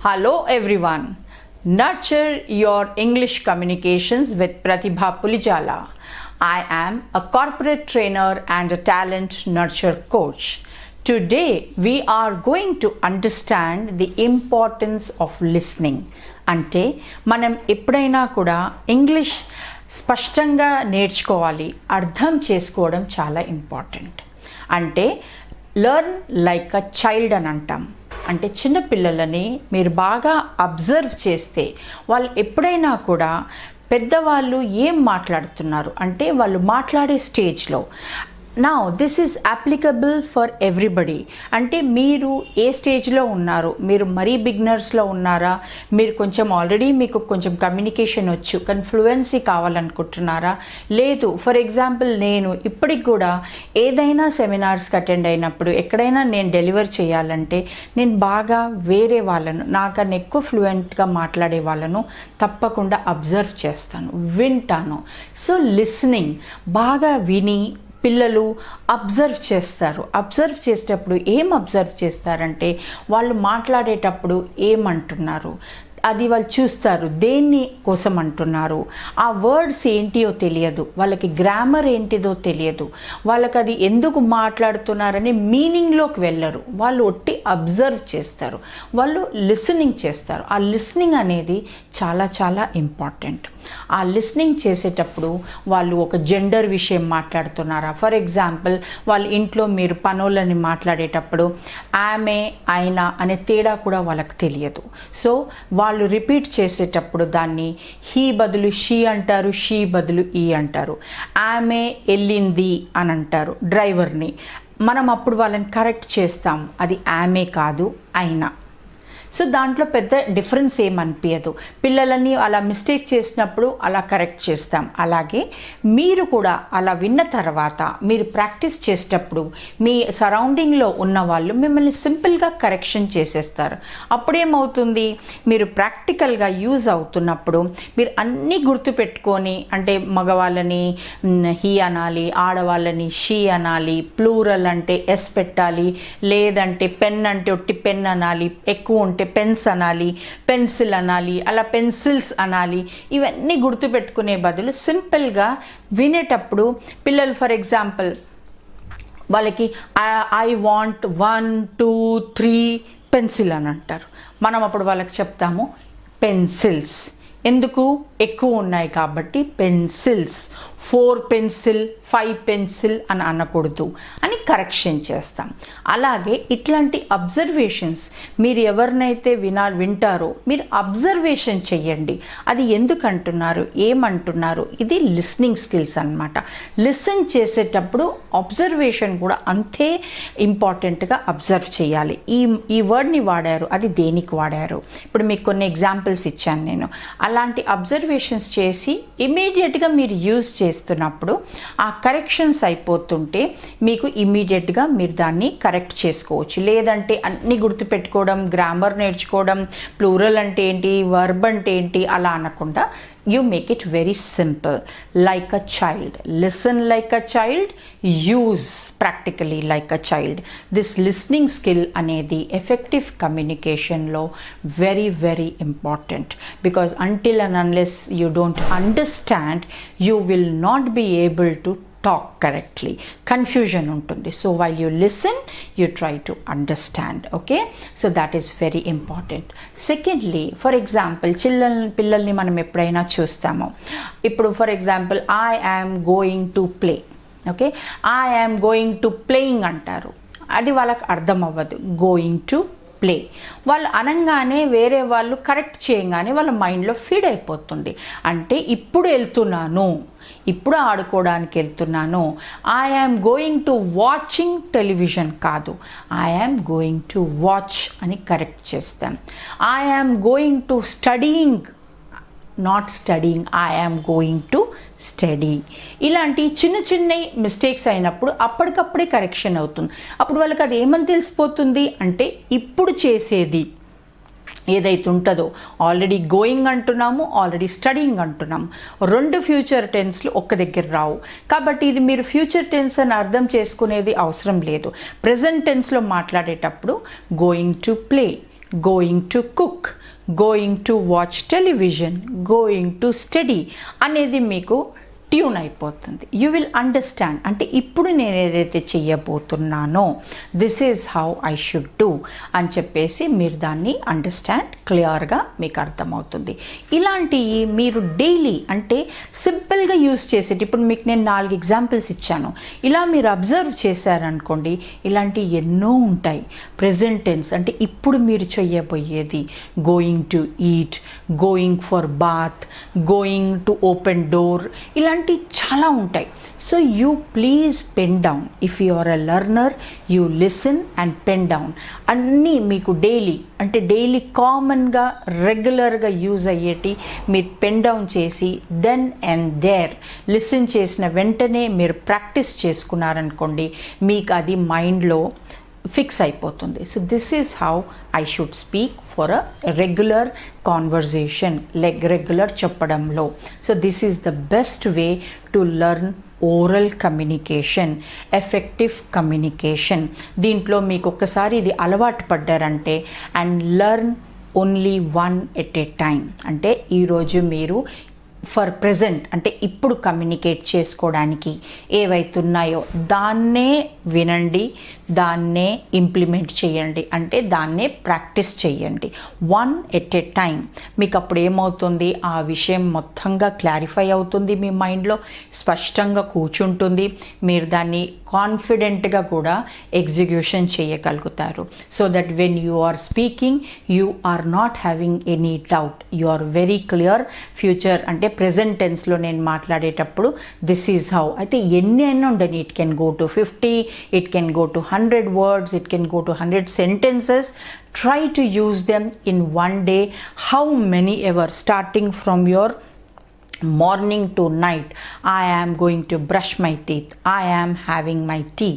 Hello everyone. Nurture your English communications with Pratibha Pulijala. I am a corporate trainer and a talent nurture coach. Today we are going to understand the importance of listening. అంటే మనం ఎప్పుడైనా కూడా English స్పష్టంగా నేర్చుకోవాలి, అర్థం చేసుకోవడం చాలా important. అంటే లెర్న్ లైక్ అ చైల్డ్ అని అంటాం. అంటే చిన్నపిల్లలని మీరు బాగా అబ్జర్వ్ చేస్తే వాళ్ళు ఎప్పుడైనా కూడా పెద్దవాళ్ళు ఏం మాట్లాడుతున్నారు అంటే వాళ్ళు మాట్లాడే స్టేజ్లో now this is applicable for everybody. అంటే మీరు ఏ స్టేజ్లో ఉన్నారు, మీరు మరీ బిగినర్స్లో ఉన్నారా, మీరు కొంచెం ఆల్రెడీ మీకు కొంచెం కమ్యూనికేషన్ వచ్చు కానీ ఫ్లూయెన్సీ కావాలనుకుంటున్నారా, లేదు ఫర్ ఎగ్జాంపుల్ నేను ఇప్పటికి కూడా ఏదైనా సెమినార్స్కి అటెండ్ అయినప్పుడు ఎక్కడైనా నేను డెలివర్ చేయాలంటే నేను బాగా వేరే వాళ్ళను నాకన్నా ఎక్కువ ఫ్లూయెంట్గా మాట్లాడే వాళ్ళను తప్పకుండా అబ్జర్వ్ చేస్తాను, వింటాను. సో లిస్నింగ్ బాగా విని పిల్లలు అబ్జర్వ్ చేస్తారు. అబ్జర్వ్ చేసేటప్పుడు ఏం అబ్జర్వ్ చేస్తారంటే వాళ్ళు మాట్లాడేటప్పుడు ఏమంటున్నారు అది వాళ్ళు చూస్తారు, దేన్ని కోసం అంటున్నారు, ఆ వర్డ్స్ ఏంటియో తెలియదు, వాళ్ళకి గ్రామర్ ఏంటిదో తెలియదు, వాళ్ళకి అది ఎందుకు మాట్లాడుతున్నారని మీనింగ్లోకి వెళ్ళరు, వాళ్ళు ఒట్టి అబ్జర్వ్ చేస్తారు, వాళ్ళు లిసనింగ్ చేస్తారు. ఆ లిసనింగ్ అనేది చాలా చాలా ఇంపార్టెంట్. ఆ లిసనింగ్ చేసేటప్పుడు వాళ్ళు ఒక జెండర్ విషయం మాట్లాడుతున్నారా, ఫర్ ఎగ్జాంపుల్ వాళ్ళ ఇంట్లో మీరు పనులని మాట్లాడేటప్పుడు ఆమె ఆయన అనే తేడా కూడా వాళ్ళకి తెలియదు. సో వాళ్ళు రిపీట్ చేసేటప్పుడు దాన్ని హీ బదులు షీ అంటారు, షీ బదులు ఈ అంటారు, ఆమె వెళ్ళింది అని అంటారు డ్రైవర్ని. మనం అప్పుడు వాళ్ళని కరెక్ట్ చేస్తాం, అది ఆమె కాదు అయినా. సో దాంట్లో పెద్ద డిఫరెన్స్ ఏమనిపించదు. పిల్లలని అలా మిస్టేక్ చేసినప్పుడు అలా కరెక్ట్ చేస్తాం. అలాగే మీరు కూడా అలా విన్న తర్వాత మీరు ప్రాక్టీస్ చేసేటప్పుడు మీ సరౌండింగ్లో ఉన్న వాళ్ళు మిమ్మల్ని సింపుల్గా కరెక్షన్ చేసేస్తారు. అప్పుడేమవుతుంది, మీరు ప్రాక్టికల్గా యూజ్ అవుతున్నప్పుడు మీరు అన్నీ గుర్తుపెట్టుకొని, అంటే మగవాళ్ళని హీ అనాలి, ఆడవాళ్ళని షీ అనాలి, ప్లూరల్ అంటే ఎస్ పెట్టాలి, లేదంటే పెన్ అంటే ఒట్టి పెన్ అనాలి, ఎక్కువ ఉంటే పెన్స్ అనాలి, పెన్సిల్ అనాలి, అలా పెన్సిల్స్ అనాలి. ఇవన్నీ గుర్తుపెట్టుకునే బదులు సింపుల్గా వినేటప్పుడు పిల్లలు ఫర్ ఎగ్జాంపుల్ వాళ్ళకి ఐ వాంట్ 1 2 3 పెన్సిల్ అని అంటారు. మనం అప్పుడు వాళ్ళకి చెప్తాము పెన్సిల్స్. ఎందుకు, ఎక్కువ ఉన్నాయి కాబట్టి పెన్సిల్స్. 4 పెన్సిల్ 5 పెన్సిల్ అని అనకూడదు అని కరెక్షన్ చేస్తాం. అలాగే ఇట్లాంటి అబ్జర్వేషన్స్ మీరు ఎవరినైతే వింటారో మీరు అబ్జర్వేషన్ చెయ్యండి. అది ఎందుకు అంటున్నారు, ఏమంటున్నారు, ఇది లిస్నింగ్ స్కిల్స్ అన్నమాట. లిసన్ చేసేటప్పుడు అబ్జర్వేషన్ కూడా అంతే ఇంపార్టెంట్గా అబ్జర్వ్ చేయాలి. ఈ వర్డ్ని వాడారు, అది దేనికి వాడారు, ఇప్పుడు మీకు కొన్ని ఎగ్జాంపుల్స్ ఇచ్చాను నేను. అలాంటి అబ్జర్వేషన్స్ చేసి ఇమీడియట్గా మీరు యూజ్ చేస్తున్నప్పుడు ఆ కరెక్షన్స్ అయిపోతుంటే మీకు ఇమీడియట్గా మీరు దాన్ని కరెక్ట్ చేసుకోవచ్చు. లేదంటే అన్నీ గుర్తుపెట్టుకోవడం, గ్రామర్ నేర్చుకోవడం, ప్లూరల్ అంటే ఏంటి, వర్బ్ అంటే ఏంటి అలా అనకుండా you make it very simple, like a child. Listen like a child, use practically like a child. This listening skill anedi effective communication lo very very important, because until and unless you don't understand, you will not be able to talk correctly. Confusion untundi. So while you listen, you try to understand. Okay, so that is very important. Secondly, for example పిల్లల్ని మనం ఎప్పుడైనా చూస్తాము. ఇప్పుడు for example I am going to play. Okay, I am going to playing అంటారు, అది వాళ్ళకి అర్థం అవ్వదు. గోయింగ్ టు ప్లే వాళ్ళు అనగానే వేరే వాళ్ళు కరెక్ట్ చేయగానే వాళ్ళ మైండ్లో ఫీడ్ అయిపోతుంది. అంటే ఇప్పుడు వెళ్తున్నాను, ఇప్పుడు ఆడుకోవడానికి వెళ్తున్నాను. I am going to watching television కాదు, I am going to watch అని కరెక్ట్ చేస్తాం. I am going to studying, not studying, I am going to study. ఇలాంటి చిన్న చిన్న మిస్టేక్స్ అయినప్పుడు అప్పటికప్పుడే కరెక్షన్ అవుతుంది. అప్పుడు వాళ్ళకి అది ఏమని తెలిసిపోతుంది అంటే ఇప్పుడు చేసేది ఏదైతే ఉంటుందో, ఆల్రెడీ గోయింగ్ అంటున్నాము, ఆల్రెడీ స్టడీయింగ్ అంటున్నాము, 2 ఫ్యూచర్ టెన్స్లు ఒక్క దగ్గర రావు. కాబట్టి ఇది మీరు ఫ్యూచర్ టెన్స్ అని అర్థం చేసుకునేది అవసరం లేదు. ప్రెజెంట్ టెన్స్లో మాట్లాడేటప్పుడు going to play, going to cook, going to watch television, going to study అనేది మీకు ట్యూన్ అయిపోతుంది. యూ విల్ అండర్స్టాండ్, అంటే ఇప్పుడు నేను ఏదైతే చెయ్యబోతున్నానో this is how I should do అని చెప్పేసి మీరు దాన్ని అండర్స్టాండ్ క్లియర్గా మీకు అర్థమవుతుంది. ఇలాంటివి మీరు డైలీ అంటే సింపుల్గా యూస్ చేసేటి, ఇప్పుడు మీకు నేను 4 ఎగ్జాంపుల్స్ ఇచ్చాను, ఇలా మీరు అబ్జర్వ్ చేశారనుకోండి ఇలాంటివి ఎన్నో ఉంటాయి. ప్రెజెంట్ టెన్స్ అంటే ఇప్పుడు మీరు చెయ్యబోయేది, going to eat, going for bath, going to open door, ఇలాంటి చాలా ఉంటాయి. So you please pen down. If you are a learner you listen and pen down. అన్నీ మీకు డైలీ అంటే డైలీ కామన్గా రెగ్యులర్గా యూజ్ అయ్యేటి మీరు పెన్ డౌన్ చేసి దెన్ అండ్ దేర్ లిసన్ చేసిన వెంటనే మీరు ప్రాక్టీస్ చేసుకున్నారనుకోండి మీకు అది మైండ్లో ఫిక్స్ అయిపోతుంది. So this is how I should speak for a regular conversation, regular చెప్పడంలో. So this is the best way to learn oral communication, effective communication. దీంట్లో మీకు ఒక్కసారి ఇది అలవాటు పడ్డారంటే and learn only one at a time. అంటే ఈరోజు మీరు ఫర్ ప్రజెంట్ అంటే ఇప్పుడు కమ్యూనికేట్ చేసుకోవడానికి ఏవైతున్నాయో దాన్నే వినండి, దాన్నే ఇంప్లిమెంట్ చేయండి, అంటే దాన్నే ప్రాక్టీస్ చేయండి వన్ ఎట్ ఏ టైం. మీకు అప్పుడు ఏమవుతుంది, ఆ విషయం మొత్తంగా క్లారిఫై అవుతుంది, మీ మైండ్లో స్పష్టంగా కూర్చుంటుంది, మీరు దాన్ని కాన్ఫిడెంట్గా కూడా ఎగ్జిక్యూషన్ చేయగలుగుతారు. So that when you are speaking you are not having any doubt, you are very clear. Future అంటే ప్రెజెంట్ టెన్స్లో నేను మాట్లాడేటప్పుడు దిస్ ఈజ్ హౌ, అయితే ఎన్ని అయినా ఉండని, it can go to 50, it can go to 100 words, it can go to 100 sentences. Try to use them in one day, how many ever, starting from your morning to night. I am going to brush my teeth, I am having my tea,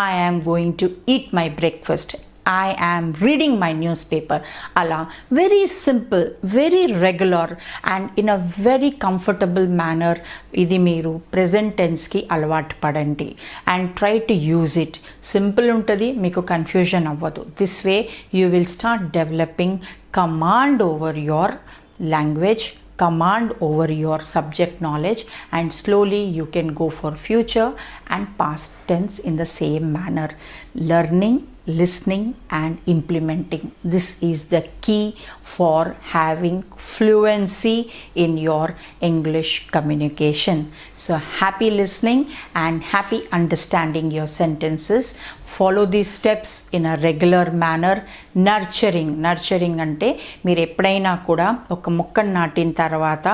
I am going to eat my breakfast, I am reading my newspaper. Ala very simple, very regular and in a very comfortable manner ఇది మీరు present టెన్స్కి అలవాటు పడండి and try to use it. Simple ఉంటుంది, మీకు confusion అవ్వదు. This way you will start developing command over your language, command over your subject knowledge, and slowly you can go for future and past tense in the same manner. Learning, listening and implementing, this is the key for having fluency in your English communication. So happy listening and happy understanding your sentences. Follow these steps in a regular manner. Nurturing అంటే మీరు ఎప్పుడైనా కూడా ఒక మొక్కను నాటిన తర్వాత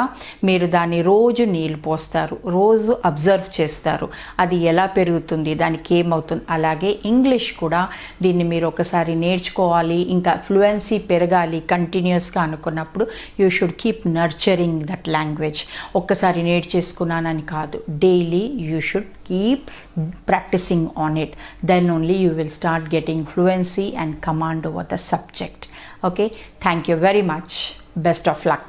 మీరు దాన్ని రోజు నీళ్ళు పోస్తారు, రోజు అబ్జర్వ్ చేస్తారు, అది ఎలా పెరుగుతుంది, దానికి ఏమవుతుంది. అలాగే ఇంగ్లీష్ కూడా దీన్ని మీరు ఒకసారి నేర్చుకోవాలి, ఇంకా ఫ్లూయెన్సీ పెరగాలి కంటిన్యూస్గా అనుకున్నప్పుడు you should keep nurturing that language. ఒక్కసారి నేర్చేసుకున్నానని కాదు, daily you should keep practicing on it, then only you will start getting fluency and command over the subject. Okay, thank you very much, best of luck.